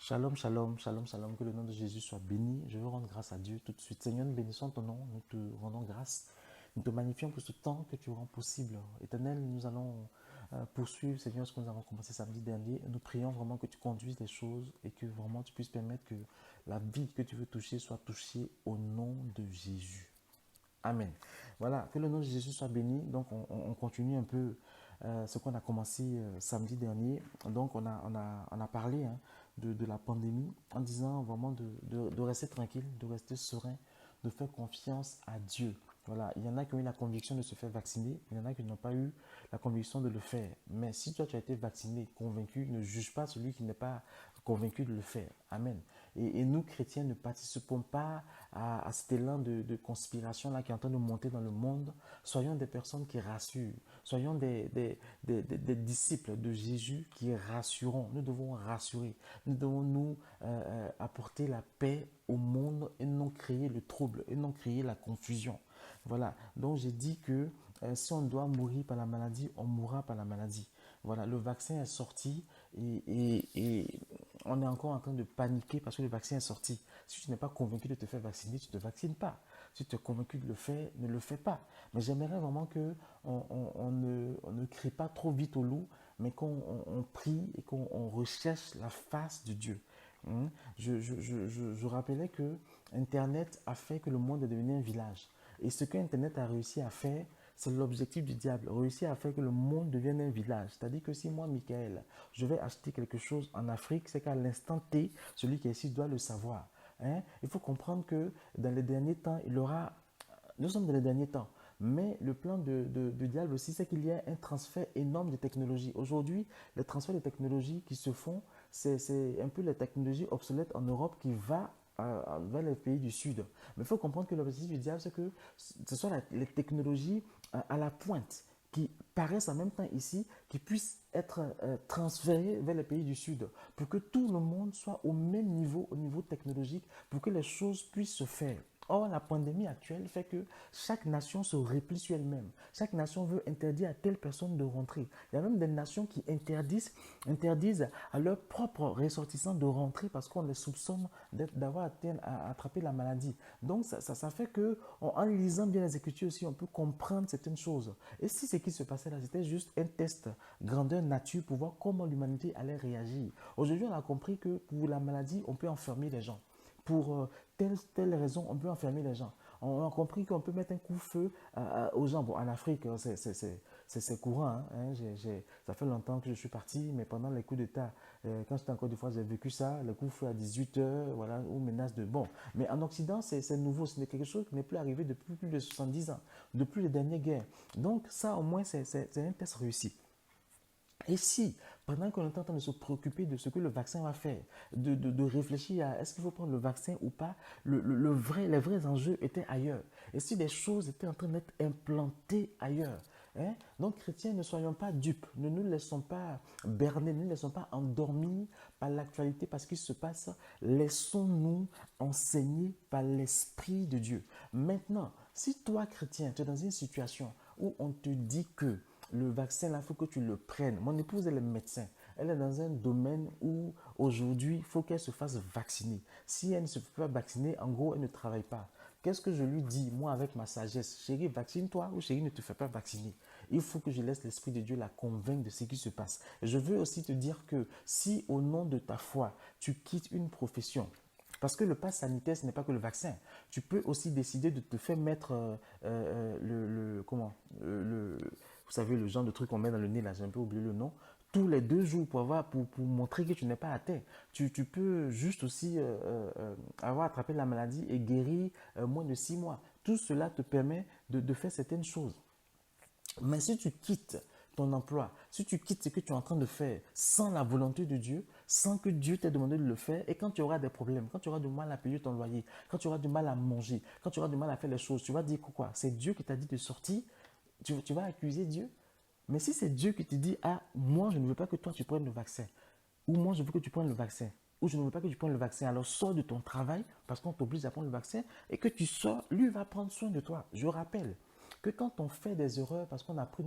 Shalom, shalom, shalom, shalom, que le nom de Jésus soit béni. Je veux rendre grâce à Dieu tout de suite. Seigneur, nous bénissons ton nom, nous te rendons grâce. Nous te magnifions pour ce temps que tu rends possible. Éternel, nous allons poursuivre, Seigneur, ce que nous avons commencé samedi dernier. Nous prions vraiment que tu conduises les choses et que vraiment tu puisses permettre que la vie que tu veux toucher soit touchée au nom de Jésus. Amen. Voilà, que le nom de Jésus soit béni. Donc, on continue un peu ce qu'on a commencé samedi dernier. Donc, on a parlé de la pandémie en disant vraiment de rester tranquille, de rester serein, de faire confiance à Dieu. Voilà, il y en a qui ont eu la conviction de se faire vacciner, il y en a qui n'ont pas eu la conviction de le faire. Mais si toi tu as été vacciné, convaincu, ne juge pas celui qui n'est pas convaincu de le faire. Amen. Et nous, chrétiens, ne participons pas à cet élan de conspiration là qui est en train de monter dans le monde. Soyons des personnes qui rassurent. Soyons des disciples de Jésus qui rassurons. Nous devons rassurer. Nous devons nous apporter la paix au monde et non créer le trouble et non créer la confusion. Voilà. Donc j'ai dit que si on doit mourir par la maladie, on mourra par la maladie. Voilà, le vaccin est sorti et on est encore en train de paniquer parce que le vaccin est sorti. Si tu n'es pas convaincu de te faire vacciner, tu ne te vaccines pas. Si tu es convaincu de le faire, ne le fais pas. Mais j'aimerais vraiment que on ne crie pas trop vite au loup, mais qu'on prie et qu'on recherche la face de Dieu. Je rappelais que Internet a fait que le monde est devenu un village. Et ce que Internet a réussi à faire, c'est l'objectif du diable, réussir à faire que le monde devienne un village. C'est-à-dire que si moi, Michael, je vais acheter quelque chose en Afrique, c'est qu'à l'instant T, celui qui est ici doit le savoir. Il faut comprendre que dans les derniers temps, il aura... Nous sommes dans les derniers temps. Mais le plan du diable aussi, c'est qu'il y a un transfert énorme de technologies. Aujourd'hui, les transferts de technologies qui se font, c'est un peu les technologies obsolètes en Europe qui va vers les pays du Sud. Mais il faut comprendre que l'objectif du diable, c'est que ce soit les technologies à la pointe qui paraissent en même temps ici, qui puissent être transférées vers les pays du Sud, pour que tout le monde soit au même niveau, au niveau technologique, pour que les choses puissent se faire. Or, la pandémie actuelle fait que chaque nation se replie sur elle-même. Chaque nation veut interdire à telle personne de rentrer. Il y a même des nations qui interdisent à leurs propres ressortissants de rentrer parce qu'on les soupçonne d'avoir attrapé la maladie. Donc, ça fait que, en lisant bien les Écritures aussi, on peut comprendre certaines choses. Et si ce qui se passait là, c'était juste un test grandeur nature pour voir comment l'humanité allait réagir. Aujourd'hui, on a compris que pour la maladie, on peut enfermer les gens. Pour telle raison, on peut enfermer les gens. On a compris qu'on peut mettre un coup-feu aux gens. Bon, en Afrique, c'est courant. Ça fait longtemps que je suis parti, mais pendant les coups d'État, quand j'étais encore des fois, j'ai vécu ça, le coup-feu à 18 heures, voilà, ou menace de... Bon, mais en Occident, c'est nouveau. Ce n'est quelque chose qui n'est plus arrivé depuis plus de 70 ans, depuis les dernières guerres. Donc ça, au moins, c'est un test réussi. Et si, pendant qu'on est en train de se préoccuper de ce que le vaccin va faire, de réfléchir à est-ce qu'il faut prendre le vaccin ou pas, les vrais enjeux étaient ailleurs. Et si des choses étaient en train d'être implantées ailleurs. Donc, chrétiens, ne soyons pas dupes, ne nous laissons pas berner, ne nous laissons pas endormis par l'actualité, par ce qui se passe. Laissons-nous enseigner par l'Esprit de Dieu. Maintenant, si toi, chrétien, tu es dans une situation où on te dit que le vaccin, là, il faut que tu le prennes. Mon épouse, elle est médecin. Elle est dans un domaine où aujourd'hui, il faut qu'elle se fasse vacciner. Si elle ne se fait pas vacciner, en gros, elle ne travaille pas. Qu'est-ce que je lui dis, moi, avec ma sagesse? Chérie, vaccine-toi ou chérie, ne te fais pas vacciner. Il faut que je laisse l'Esprit de Dieu la convaincre de ce qui se passe. Je veux aussi te dire que si au nom de ta foi, tu quittes une profession, parce que le pass sanitaire, ce n'est pas que le vaccin. Tu peux aussi décider de te faire mettre comment, vous savez, le genre de truc qu'on met dans le nez, là, j'ai un peu oublié le nom, tous les 2 jours pour montrer que tu n'es pas atteint. Tu peux juste aussi avoir attrapé la maladie et guéri moins de 6 mois. Tout cela te permet de faire certaines choses. Mais si tu quittes ton emploi, si tu quittes ce que tu es en train de faire sans la volonté de Dieu, sans que Dieu t'ait demandé de le faire, et quand tu auras des problèmes, quand tu auras du mal à payer ton loyer, quand tu auras du mal à manger, quand tu auras du mal à faire les choses, tu vas dire quoi? C'est Dieu qui t'a dit de sortir, tu vas accuser Dieu. Mais si c'est Dieu qui te dit, ah, moi je ne veux pas que toi tu prennes le vaccin, ou moi je veux que tu prennes le vaccin, ou je ne veux pas que tu prennes le vaccin, alors sors de ton travail parce qu'on t'oblige à prendre le vaccin et que tu sors, lui va prendre soin de toi. Je rappelle que quand on fait des erreurs parce qu'on a pris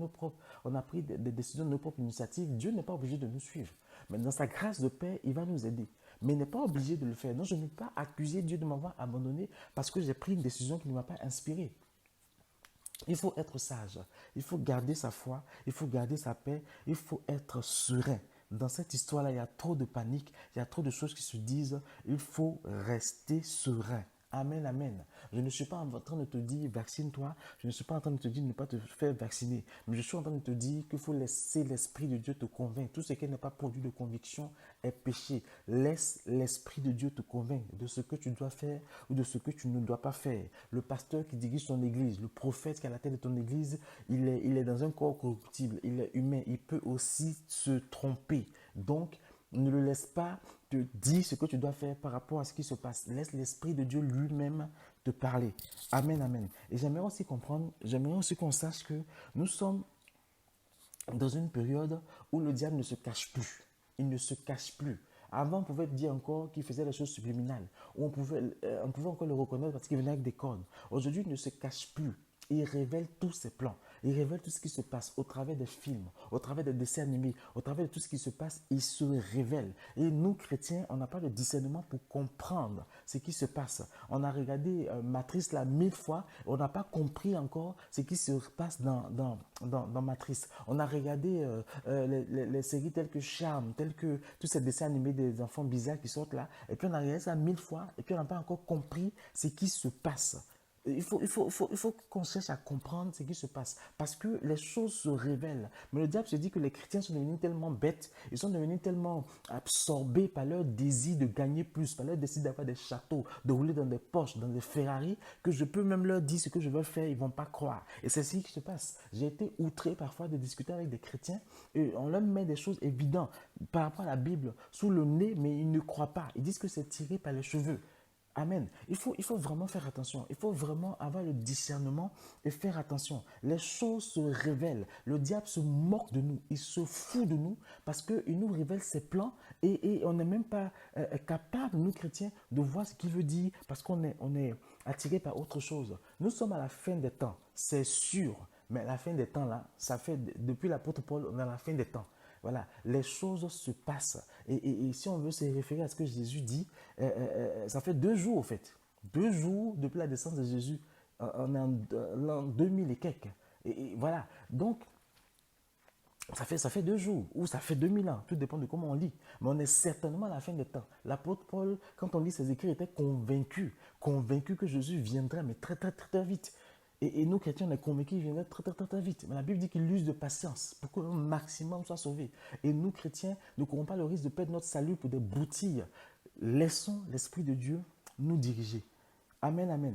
on a pris des décisions de nos propres initiatives, Dieu n'est pas obligé de nous suivre. Mais dans sa grâce de paix, il va nous aider. mais il n'est pas obligé de le faire. Donc, je ne peux pas accuser Dieu de m'avoir abandonné parce que j'ai pris une décision qui ne m'a pas inspiré. Il faut être sage, il faut garder sa foi, il faut garder sa paix, il faut être serein. Dans cette histoire-là, il y a trop de panique, il y a trop de choses qui se disent, il faut rester serein. Amen, amen. Je ne suis pas en train de te dire vaccine-toi, je ne suis pas en train de te dire ne pas te faire vacciner, mais je suis en train de te dire qu'il faut laisser l'Esprit de Dieu te convaincre. Tout ce qui n'est pas produit de conviction est péché. Laisse l'Esprit de Dieu te convaincre de ce que tu dois faire ou de ce que tu ne dois pas faire. Le pasteur qui dirige ton église, le prophète qui est à la tête de ton église, il est dans un corps corruptible, il est humain, il peut aussi se tromper. Donc, ne le laisse pas te dire ce que tu dois faire par rapport à ce qui se passe. Laisse l'Esprit de Dieu lui-même te parler. Amen, amen. Et j'aimerais aussi comprendre, j'aimerais aussi qu'on sache que nous sommes dans une période où le diable ne se cache plus. Il ne se cache plus. Avant, on pouvait dire encore qu'il faisait des choses subliminales. Ou on pouvait encore le reconnaître parce qu'il venait avec des cornes. Aujourd'hui, il ne se cache plus. Il révèle tous ses plans. Il révèle tout ce qui se passe au travers des films, au travers des dessins animés, au travers de tout ce qui se passe. Il se révèle. Et nous, chrétiens, on n'a pas de discernement pour comprendre ce qui se passe. On a regardé Matrice là 1000 fois. On n'a pas compris encore ce qui se passe dans Matrice. On a regardé les séries telles que Charme, telles que tous ces dessins animés des enfants bizarres qui sortent là. Et puis on a regardé ça 1000 fois. Et puis on n'a pas encore compris ce qui se passe. Il faut qu'on cherche à comprendre ce qui se passe parce que les choses se révèlent. Mais le diable se dit que les chrétiens sont devenus tellement bêtes, ils sont devenus tellement absorbés par leur désir de gagner plus, par leur désir d'avoir des châteaux, de rouler dans des Porsche, dans des Ferrari, que je peux même leur dire ce que je veux faire, ils ne vont pas croire. Et c'est ce qui se passe. J'ai été outré parfois de discuter avec des chrétiens et on leur met des choses évidentes par rapport à la Bible sous le nez, mais ils ne croient pas. Ils disent que c'est tiré par les cheveux. Amen. Il faut vraiment faire attention. Il faut vraiment avoir le discernement et faire attention. Les choses se révèlent. Le diable se moque de nous. Il se fout de nous parce qu'il nous révèle ses plans et on n'est même pas capable, nous chrétiens, de voir ce qu'il veut dire parce qu'on est attiré par autre chose. Nous sommes à la fin des temps, c'est sûr. Mais la fin des temps, là, ça fait depuis l'apôtre Paul, on est à la fin des temps. Voilà, les choses se passent. Et si on veut se référer à ce que Jésus dit, ça fait 2 jours, au fait. 2 jours depuis la naissance de Jésus. On est en l'an 2000 et quelques. Et voilà. Donc, ça fait 2 jours ou ça fait 2000 ans. Tout dépend de comment on lit. Mais on est certainement à la fin des temps. L'apôtre Paul, quand on lit ses écrits, était convaincu que Jésus viendrait, mais très, très, très, très vite. Et nous, chrétiens, on est convaincus qu'il viendrait très, très, très, très vite. Mais la Bible dit qu'il use de patience pour qu'un maximum soit sauvé. Et nous, chrétiens, ne courons pas le risque de perdre notre salut pour des broutilles. Laissons l'Esprit de Dieu nous diriger. Amen, amen.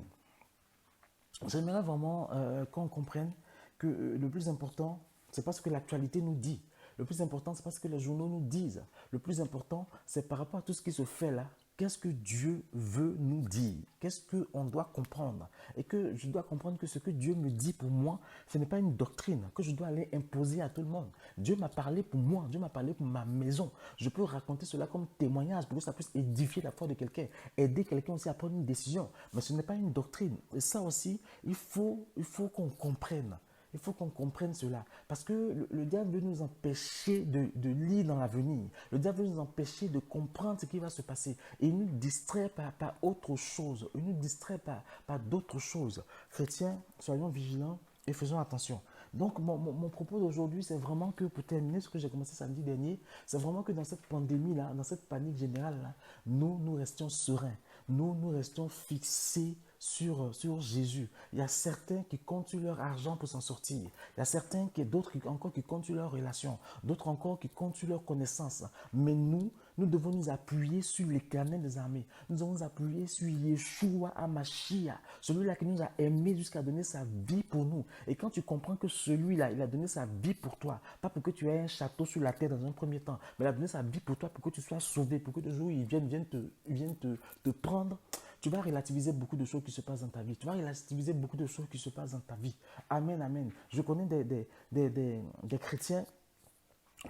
J'aimerais vraiment qu'on comprenne que le plus important, c'est pas ce que l'actualité nous dit. Le plus important, c'est pas ce que les journaux nous disent. Le plus important, c'est par rapport à tout ce qui se fait là. Qu'est-ce que Dieu veut nous dire? Qu'est-ce qu'on doit comprendre? Et que je dois comprendre que ce que Dieu me dit pour moi, ce n'est pas une doctrine que je dois aller imposer à tout le monde. Dieu m'a parlé pour moi, Dieu m'a parlé pour ma maison. Je peux raconter cela comme témoignage pour que ça puisse édifier la foi de quelqu'un, aider quelqu'un aussi à prendre une décision. Mais ce n'est pas une doctrine. Et ça aussi, il faut qu'on comprenne. Il faut qu'on comprenne cela. Parce que le diable veut nous empêcher de lire dans l'avenir. Le diable veut nous empêcher de comprendre ce qui va se passer. Et il nous distrait par autre chose. Il nous distrait par d'autres choses. Chrétiens, soyons vigilants et faisons attention. Donc, mon propos d'aujourd'hui, c'est vraiment que, pour terminer ce que j'ai commencé samedi dernier, c'est vraiment que dans cette pandémie-là, dans cette panique générale-là, nous restions sereins. Nous restions fixés sur Jésus. Il y a certains qui comptent sur leur argent pour s'en sortir. Il y a certains d'autres encore qui comptent sur leurs relations. D'autres encore qui comptent sur leurs connaissances. Mais nous devons nous appuyer sur l'Éternel des armées. Nous devons nous appuyer sur Yeshua HaMashiach, celui-là qui nous a aimés jusqu'à donner sa vie pour nous. Et quand tu comprends que celui-là, il a donné sa vie pour toi, pas pour que tu aies un château sur la terre dans un premier temps, mais il a donné sa vie pour toi pour que tu sois sauvé, pour que de jour il vienne te prendre. Tu vas relativiser beaucoup de choses qui se passent dans ta vie. Tu vas relativiser beaucoup de choses qui se passent dans ta vie. Amen, amen. Je connais des chrétiens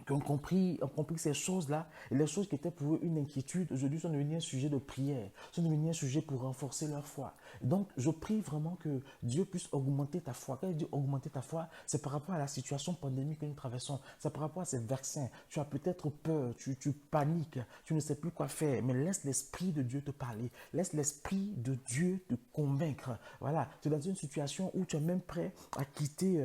ont compris ces choses-là, et les choses qui étaient pour eux une inquiétude, aujourd'hui sont devenues un sujet de prière, sont devenues un sujet pour renforcer leur foi. Donc, je prie vraiment que Dieu puisse augmenter ta foi. Quand il dit augmenter ta foi, c'est par rapport à la situation pandémique que nous traversons, c'est par rapport à ces vaccins. Tu as peut-être peur, tu paniques, tu ne sais plus quoi faire, mais laisse l'Esprit de Dieu te parler, laisse l'Esprit de Dieu te convaincre. Voilà, tu es dans une situation où tu es même prêt à quitter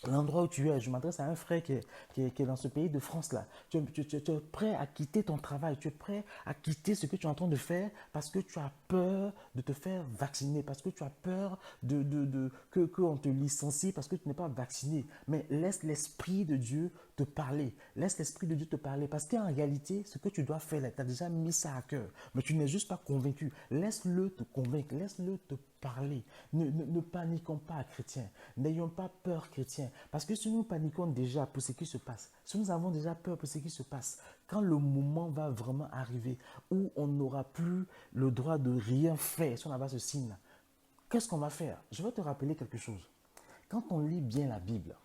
l'endroit où tu es. Je m'adresse à un frère qui est dans ce pays de France-là. Tu es prêt à quitter ton travail, tu es prêt à quitter ce que tu es en train de faire parce que tu as peur de te faire vacciner, parce que tu as peur qu'on te licencie parce que tu n'es pas vacciné. Mais laisse l'Esprit de Dieu te parler. Laisse l'Esprit de Dieu te parler parce qu'en réalité, ce que tu dois faire, tu as déjà mis ça à cœur, mais tu n'es juste pas convaincu. Laisse-le te convaincre, laisse-le te parler. Ne paniquons pas, chrétiens. N'ayons pas peur, chrétiens. Parce que si nous paniquons déjà pour ce qui se passe, si nous avons déjà peur pour ce qui se passe, quand le moment va vraiment arriver où on n'aura plus le droit de rien faire, si on n'a pas ce signe, qu'est-ce qu'on va faire? Je vais te rappeler quelque chose. Quand on lit bien la Bible,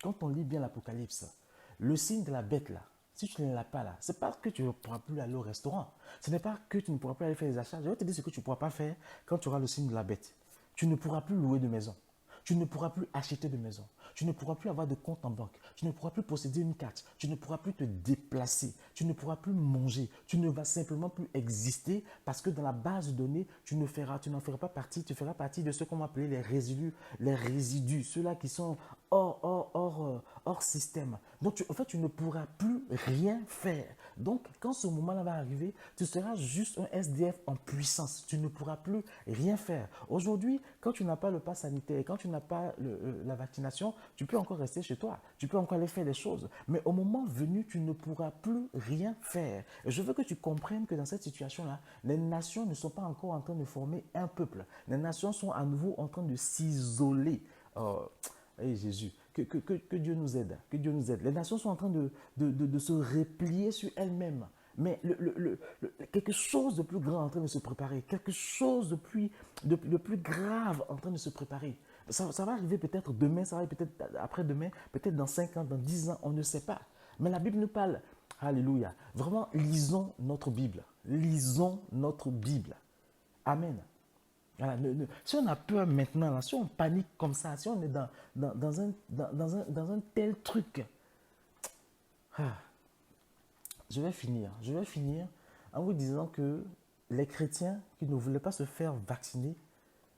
quand on lit bien l'Apocalypse, le signe de la bête là, si tu ne l'as pas là, c'est pas que tu ne pourras plus aller au restaurant. Ce n'est pas que tu ne pourras plus aller faire des achats. Je vais te dire ce que tu ne pourras pas faire quand tu auras le signe de la bête. Tu ne pourras plus louer de maison. Tu ne pourras plus acheter de maison. Tu ne pourras plus avoir de compte en banque. Tu ne pourras plus posséder une carte. Tu ne pourras plus te déplacer. Tu ne pourras plus manger. Tu ne vas simplement plus exister parce que dans la base de données, tu n'en feras pas partie. Tu feras partie de ce qu'on va appeler les résidus, ceux-là qui sont hors système. Donc, en fait, tu ne pourras plus rien faire. Donc, quand ce moment-là va arriver, tu seras juste un SDF en puissance. Tu ne pourras plus rien faire. Aujourd'hui, quand tu n'as pas le pass sanitaire, quand tu n'as pas la vaccination, tu peux encore rester chez toi. Tu peux encore aller faire des choses. Mais au moment venu, tu ne pourras plus rien faire. Et je veux que tu comprennes que dans cette situation-là, les nations ne sont pas encore en train de former un peuple. Les nations sont à nouveau en train de s'isoler. Oh, hey Jésus, que Dieu nous aide, que Dieu nous aide. Les nations sont en train de se replier sur elles-mêmes. Mais quelque chose de plus grand est en train de se préparer, quelque chose de plus grave en train de se préparer. Ça va arriver peut-être demain, ça va arriver peut-être après-demain, peut-être dans 5 ans, dans 10 ans, on ne sait pas. Mais la Bible nous parle. Alléluia. Vraiment, lisons notre Bible. Lisons notre Bible. Amen. Voilà, si on a peur maintenant, là, si on panique comme ça, si on est dans un tel truc, ah, je vais finir en vous disant que les chrétiens qui ne voulaient pas se faire vacciner,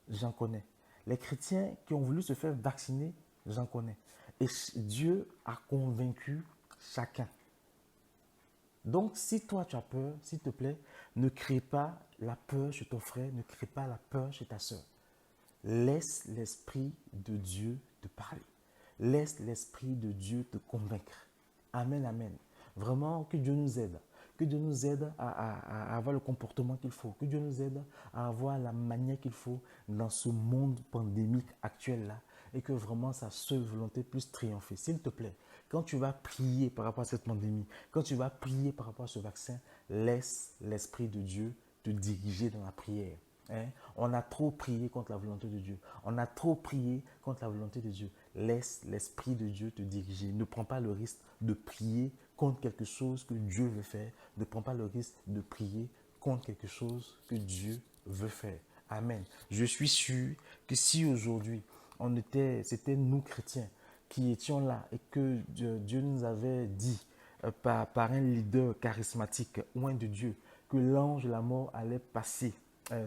j'en connais. Les chrétiens qui ont voulu se faire vacciner, j'en connais. Et Dieu a convaincu chacun. Donc, si toi tu as peur, s'il te plaît, ne crée pas la peur chez ton frère, ne crée pas la peur chez ta soeur. Laisse l'Esprit de Dieu te parler. Laisse l'Esprit de Dieu te convaincre. Amen, amen. Vraiment, que Dieu nous aide. Que Dieu nous aide à avoir le comportement qu'il faut. Que Dieu nous aide à avoir la manière qu'il faut dans ce monde pandémique actuel-là. Et que vraiment sa seule volonté puisse triompher. S'il te plaît, quand tu vas prier par rapport à cette pandémie, quand tu vas prier par rapport à ce vaccin, laisse l'Esprit de Dieu te diriger dans la prière. Hein? On a trop prié contre la volonté de Dieu. On a trop prié contre la volonté de Dieu. Laisse l'Esprit de Dieu te diriger. Ne prends pas le risque de prier contre quelque chose que Dieu veut faire. Ne prends pas le risque de prier contre quelque chose que Dieu veut faire. Amen. Je suis sûr que si aujourd'hui, c'était nous chrétiens qui étions là et que Dieu nous avait dit par un leader charismatique, loin de Dieu, que l'ange de la mort allait passer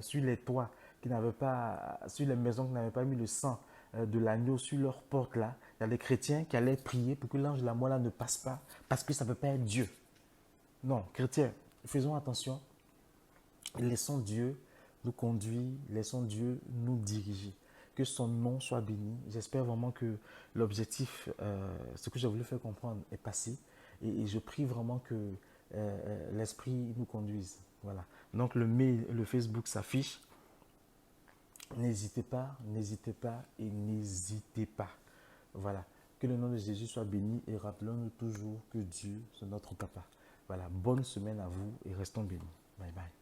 sur les toits qui n'avaient pas, sur les maisons qui n'avaient pas mis le sang de l'agneau sur leurs portes là, il y a des chrétiens qui allaient prier pour que l'ange de la mort là ne passe pas parce que ça ne peut pas être Dieu. Non, chrétiens, faisons attention. Laissons Dieu nous conduire, laissons Dieu nous diriger. Que son nom soit béni. J'espère vraiment que l'objectif, ce que j'ai voulu faire comprendre est passé. Et je prie vraiment que l'Esprit nous conduise. Voilà. Donc le mail, le Facebook s'affiche. N'hésitez pas et n'hésitez pas. Voilà. Que le nom de Jésus soit béni et rappelons-nous toujours que Dieu, c'est notre papa. Voilà. Bonne semaine à vous et restons bénis. Bye bye.